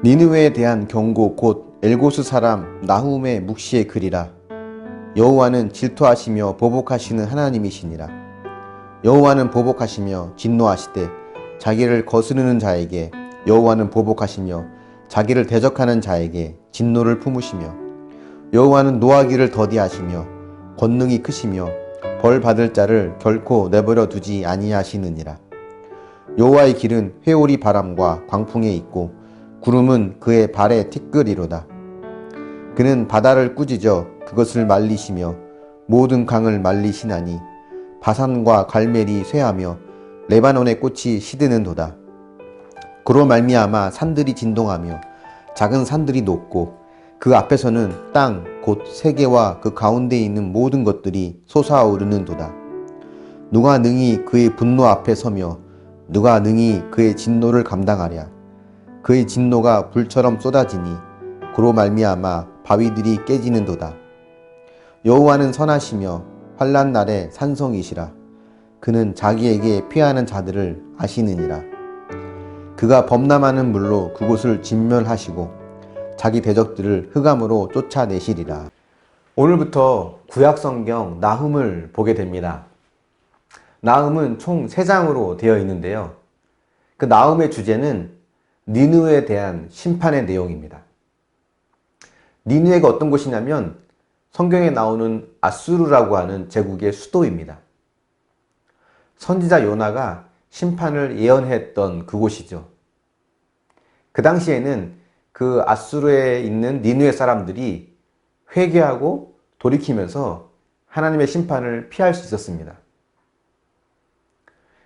니느웨에 대한 경고 곧 엘고스 사람 나훔의 묵시의 글이라. 여호와는 질투하시며 보복하시는 하나님이시니라. 여호와는 보복하시며 진노하시되 자기를 거스르는 자에게 여호와는 보복하시며 자기를 대적하는 자에게 진노를 품으시며 여호와는 노하기를 더디하시며 권능이 크시며 벌 받을 자를 결코 내버려 두지 아니하시느니라. 여호와의 길은 회오리 바람과 광풍에 있고 구름은 그의 발에 티끌이로다. 그는 바다를 꾸짖어 그것을 말리시며 모든 강을 말리시나니 바산과 갈멜이 쇠하며 레바논의 꽃이 시드는도다. 그로 말미암아 산들이 진동하며 작은 산들이 녹고 그 앞에서는 땅 곧 세계와 그 가운데에 있는 모든 것들이 솟아오르는도다. 누가 능히 그의 분노 앞에 서며 누가 능히 그의 진노를 감당하랴. 그의 진노가 불처럼 쏟아지니 그로 말미암아 바위들이 깨지는도다. 여호와는 선하시며 환난 날에 산성이시라. 그는 자기에게 피하는 자들을 아시느니라. 그가 범람하는 물로 그곳을 진멸하시고 자기 대적들을 흑암으로 쫓아내시리라. 오늘부터 구약성경 나훔을 보게 됩니다. 나훔은 총 3장으로 되어 있는데요. 그 나훔의 주제는 니느웨에 대한 심판의 내용입니다. 니느웨가 어떤 곳이냐면 성경에 나오는 아수르라고 하는 제국의 수도입니다. 선지자 요나가 심판을 예언했던 그곳이죠. 그 당시에는 그 아수르에 있는 니느웨 사람들이 회개하고 돌이키면서 하나님의 심판을 피할 수 있었습니다.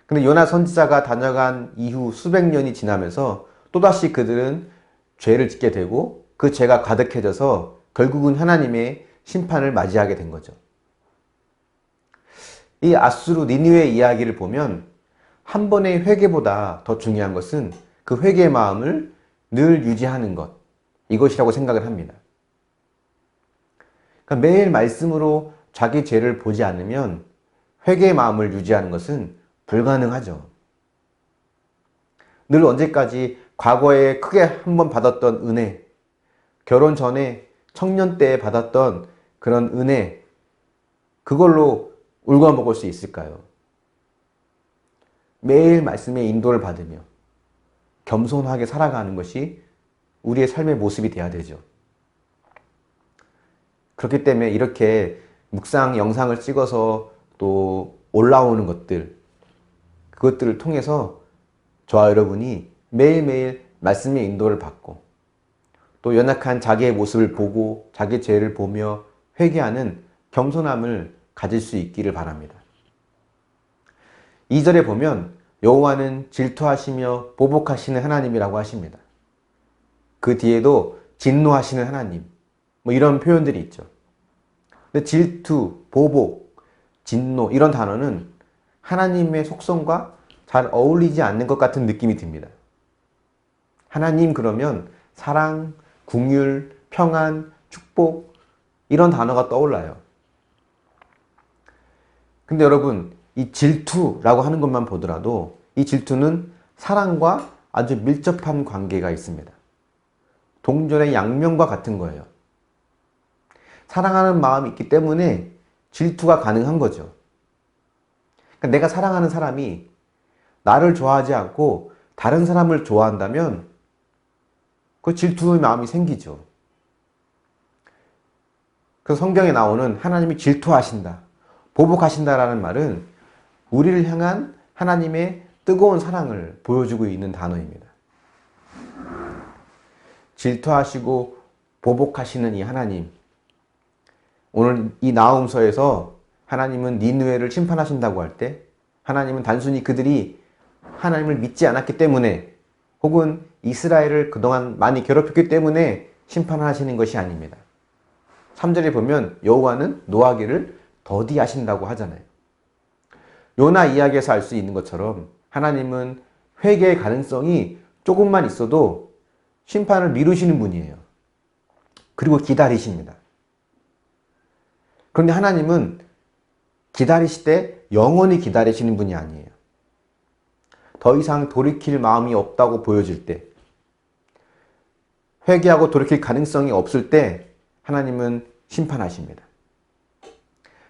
근데 요나 선지자가 다녀간 이후 수백 년이 지나면서 또다시 그들은 죄를 짓게 되고 그 죄가 가득해져서 결국은 하나님의 심판을 맞이하게 된 거죠. 이 아수르 니느웨 이야기를 보면 한 번의 회개보다 더 중요한 것은 그 회개의 마음을 늘 유지하는 것, 이것이라고 생각을 합니다. 그러니까 매일 말씀으로 자기 죄를 보지 않으면 회개의 마음을 유지하는 것은 불가능하죠. 늘 언제까지 과거에 크게 한번 받았던 은혜, 결혼 전에 청년 때에 받았던 그런 은혜, 그걸로 울거먹을 수 있을까요? 매일 말씀의 인도를 받으며 겸손하게 살아가는 것이 우리의 삶의 모습이 되어야 되죠. 그렇기 때문에 이렇게 묵상 영상을 찍어서 또 올라오는 것들, 그것들을 통해서 저와 여러분이 매일매일 말씀의 인도를 받고 또 연약한 자기의 모습을 보고 자기 죄를 보며 회개하는 겸손함을 가질 수 있기를 바랍니다. 2절에 보면 여호와는 질투하시며 보복하시는 하나님이라고 하십니다. 그 뒤에도 진노하시는 하나님, 이런 표현들이 있죠. 근데 질투, 보복, 진노 이런 단어는 하나님의 속성과 잘 어울리지 않는 것 같은 느낌이 듭니다. 하나님 그러면 사랑, 긍휼, 평안, 축복 이런 단어가 떠올라요. 근데 여러분, 이 질투라고 하는 것만 보더라도 이 질투는 사랑과 아주 밀접한 관계가 있습니다. 동전의 양면과 같은 거예요. 사랑하는 마음이 있기 때문에 질투가 가능한 거죠. 그러니까 내가 사랑하는 사람이 나를 좋아하지 않고 다른 사람을 좋아한다면 그 질투의 마음이 생기죠. 그래서 성경에 나오는 하나님이 질투하신다, 보복하신다라는 말은 우리를 향한 하나님의 뜨거운 사랑을 보여주고 있는 단어입니다. 질투하시고 보복하시는 이 하나님, 오늘 이 나훔서에서 하나님은 니느웨를 심판하신다고 할 때 하나님은 단순히 그들이 하나님을 믿지 않았기 때문에 혹은 이스라엘을 그동안 많이 괴롭혔기 때문에 심판하시는 것이 아닙니다. 3절에 보면 여호와는 노하기를 더디하신다고 하잖아요. 요나 이야기에서 알 수 있는 것처럼 하나님은 회개의 가능성이 조금만 있어도 심판을 미루시는 분이에요. 그리고 기다리십니다. 그런데 하나님은 기다리시되 영원히 기다리시는 분이 아니에요. 더 이상 돌이킬 마음이 없다고 보여질 때, 회개하고 돌이킬 가능성이 없을 때 하나님은 심판하십니다.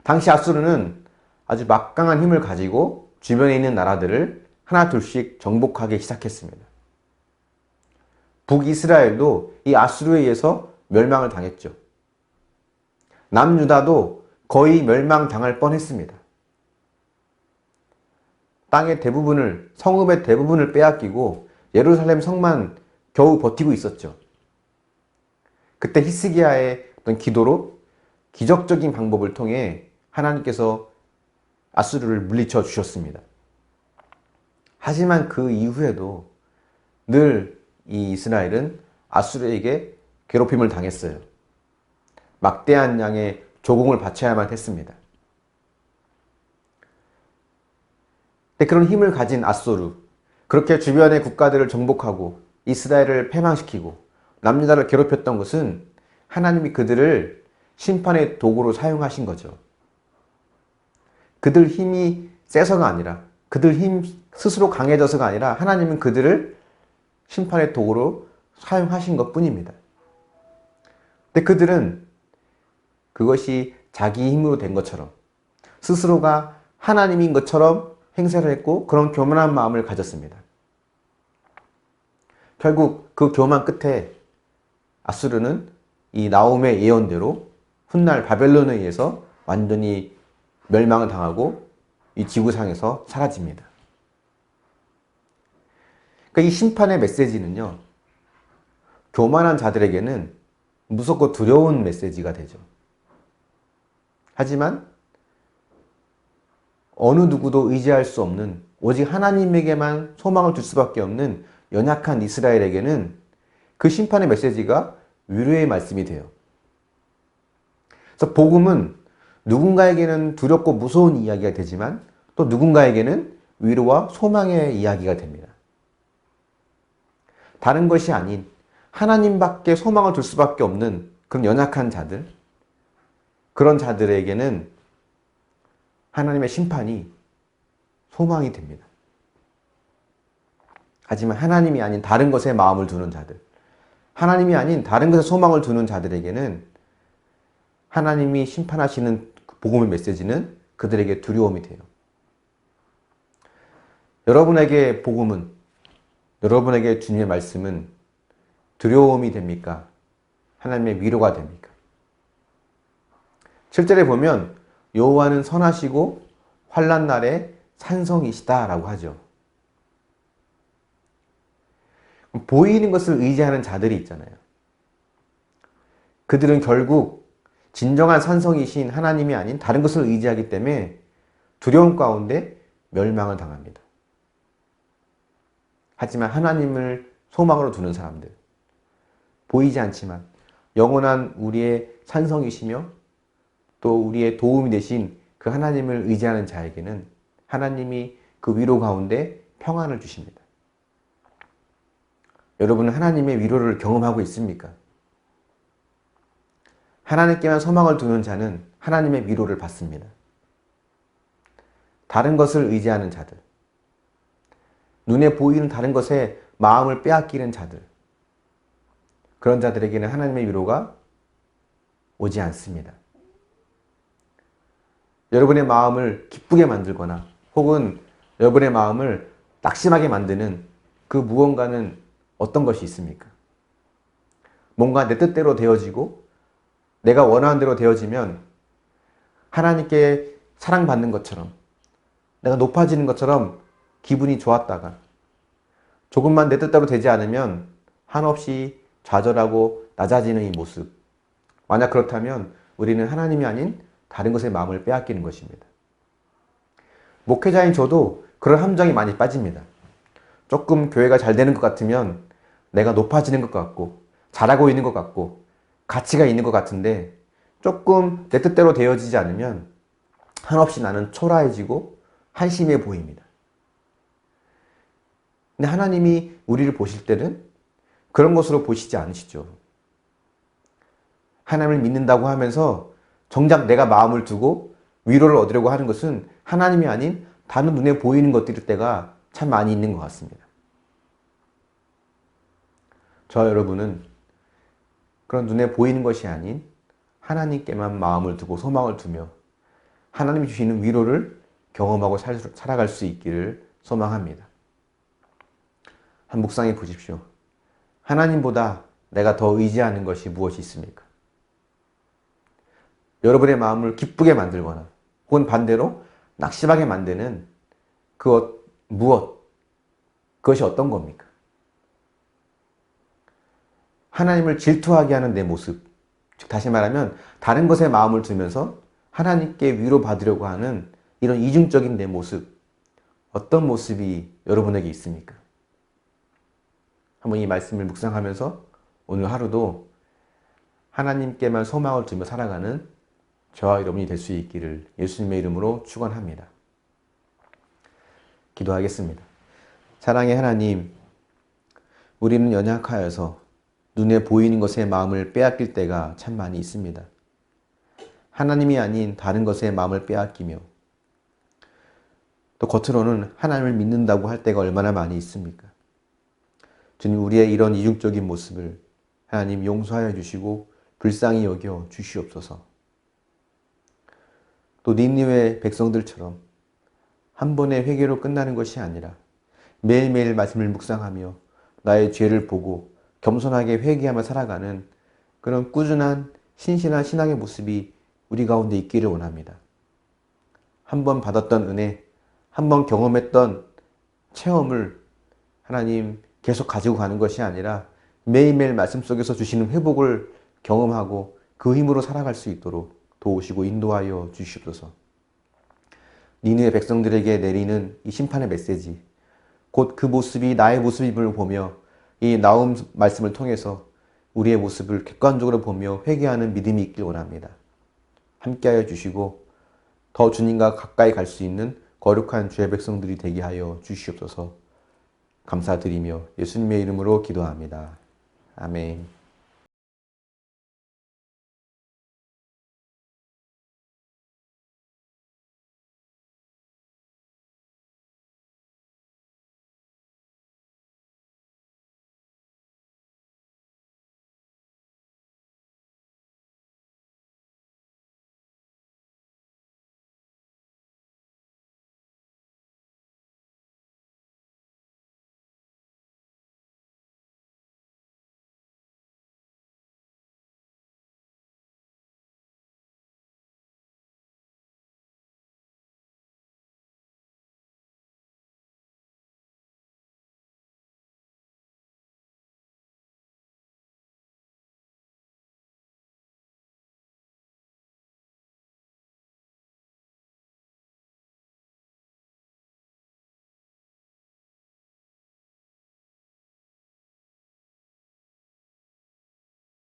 당시 아수르는 아주 막강한 힘을 가지고 주변에 있는 나라들을 하나 둘씩 정복하기 시작했습니다. 북이스라엘도 이 아수르에 의해서 멸망을 당했죠. 남유다도 거의 멸망당할 뻔했습니다. 땅의 대부분을, 성읍의 대부분을 빼앗기고 예루살렘 성만 겨우 버티고 있었죠. 그때 히스기야의 어떤 기도로 기적적인 방법을 통해 하나님께서 아수르를 물리쳐 주셨습니다. 하지만 그 이후에도 늘 이 이스라엘은 아수르에게 괴롭힘을 당했어요. 막대한 양의 조공을 바쳐야만 했습니다. 그런 힘을 가진 아수르, 그렇게 주변의 국가들을 정복하고 이스라엘을 패망시키고 남유다를 괴롭혔던 것은 하나님이 그들을 심판의 도구로 사용하신 거죠. 그들 힘이 세서가 아니라, 그들 힘 스스로 강해져서가 아니라 하나님은 그들을 심판의 도구로 사용하신 것 뿐입니다. 근데 그들은 그것이 자기 힘으로 된 것처럼, 스스로가 하나님인 것처럼 행세를 했고 그런 교만한 마음을 가졌습니다. 결국 그 교만 끝에 아수르는 이 나홈의 예언대로 훗날 바벨론에 의해서 완전히 멸망을 당하고 이 지구상에서 사라집니다. 그러니까 이 심판의 메시지는요, 교만한 자들에게는 무섭고 두려운 메시지가 되죠. 하지만 어느 누구도 의지할 수 없는, 오직 하나님에게만 소망을 둘 수밖에 없는 연약한 이스라엘에게는 그 심판의 메시지가 위로의 말씀이 돼요. 그래서 복음은 누군가에게는 두렵고 무서운 이야기가 되지만 또 누군가에게는 위로와 소망의 이야기가 됩니다. 다른 것이 아닌 하나님밖에 소망을 둘 수밖에 없는 그런 연약한 자들, 그런 자들에게는 하나님의 심판이 소망이 됩니다. 하지만 하나님이 아닌 다른 것에 마음을 두는 자들, 하나님이 아닌 다른 것에 소망을 두는 자들에게는 하나님이 심판하시는 복음의 메시지는 그들에게 두려움이 돼요. 여러분에게 복음은, 여러분에게 주님의 말씀은 두려움이 됩니까? 하나님의 위로가 됩니까? 7절에 보면 여호와는 선하시고 환난 날에 산성이시다라고 하죠. 보이는 것을 의지하는 자들이 있잖아요. 그들은 결국 진정한 산성이신 하나님이 아닌 다른 것을 의지하기 때문에 두려움 가운데 멸망을 당합니다. 하지만 하나님을 소망으로 두는 사람들, 보이지 않지만 영원한 우리의 산성이시며 또 우리의 도움이 되신 그 하나님을 의지하는 자에게는 하나님이 그 위로 가운데 평안을 주십니다. 여러분은 하나님의 위로를 경험하고 있습니까? 하나님께만 소망을 두는 자는 하나님의 위로를 받습니다. 다른 것을 의지하는 자들, 눈에 보이는 다른 것에 마음을 빼앗기는 자들, 그런 자들에게는 하나님의 위로가 오지 않습니다. 여러분의 마음을 기쁘게 만들거나 혹은 여러분의 마음을 낙심하게 만드는 그 무언가는 어떤 것이 있습니까? 뭔가 내 뜻대로 되어지고 내가 원하는 대로 되어지면 하나님께 사랑받는 것처럼, 내가 높아지는 것처럼 기분이 좋았다가 조금만 내 뜻대로 되지 않으면 한없이 좌절하고 낮아지는 이 모습, 만약 그렇다면 우리는 하나님이 아닌 다른 것에 마음을 빼앗기는 것입니다. 목회자인 저도 그런 함정이 많이 빠집니다. 조금 교회가 잘 되는 것 같으면 내가 높아지는 것 같고 잘하고 있는 것 같고 가치가 있는 것 같은데 조금 내 뜻대로 되어지지 않으면 한없이 나는 초라해지고 한심해 보입니다. 근데 하나님이 우리를 보실 때는 그런 것으로 보시지 않으시죠. 하나님을 믿는다고 하면서 정작 내가 마음을 두고 위로를 얻으려고 하는 것은 하나님이 아닌 다른 눈에 보이는 것들일 때가 참 많이 있는 것 같습니다. 저 여러분은 그런 눈에 보이는 것이 아닌 하나님께만 마음을 두고 소망을 두며 하나님이 주시는 위로를 경험하고 살아갈 수 있기를 소망합니다. 한 묵상해 보십시오. 하나님보다 내가 더 의지하는 것이 무엇이 있습니까? 여러분의 마음을 기쁘게 만들거나 혹은 반대로 낙심하게 만드는 그것이 어떤 겁니까? 하나님을 질투하게 하는 내 모습, 즉 다시 말하면 다른 것에 마음을 두면서 하나님께 위로받으려고 하는 이런 이중적인 내 모습, 어떤 모습이 여러분에게 있습니까? 한번 이 말씀을 묵상하면서 오늘 하루도 하나님께만 소망을 두며 살아가는 저와 여러분이 될 수 있기를 예수님의 이름으로 축원합니다. 기도하겠습니다. 사랑의 하나님, 우리는 연약하여서 눈에 보이는 것에 마음을 빼앗길 때가 참 많이 있습니다. 하나님이 아닌 다른 것에 마음을 빼앗기며 또 겉으로는 하나님을 믿는다고 할 때가 얼마나 많이 있습니까? 주님, 우리의 이런 이중적인 모습을 하나님 용서하여 주시고 불쌍히 여겨 주시옵소서. 또 니느웨 백성들처럼 한 번의 회개로 끝나는 것이 아니라 매일매일 말씀을 묵상하며 나의 죄를 보고 겸손하게 회개하며 살아가는 그런 꾸준한 신실한 신앙의 모습이 우리 가운데 있기를 원합니다. 한 번 받았던 은혜, 한 번 경험했던 체험을 하나님 계속 가지고 가는 것이 아니라 매일매일 말씀 속에서 주시는 회복을 경험하고 그 힘으로 살아갈 수 있도록 도우시고 인도하여 주시옵소서. 니느웨 백성들에게 내리는 이 심판의 메시지, 곧 그 모습이 나의 모습임을 보며 이 나움 말씀을 통해서 우리의 모습을 객관적으로 보며 회개하는 믿음이 있길 원합니다. 함께하여 주시고 더 주님과 가까이 갈 수 있는 거룩한 주의 백성들이 되게 하여 주시옵소서. 감사드리며 예수님의 이름으로 기도합니다. 아멘.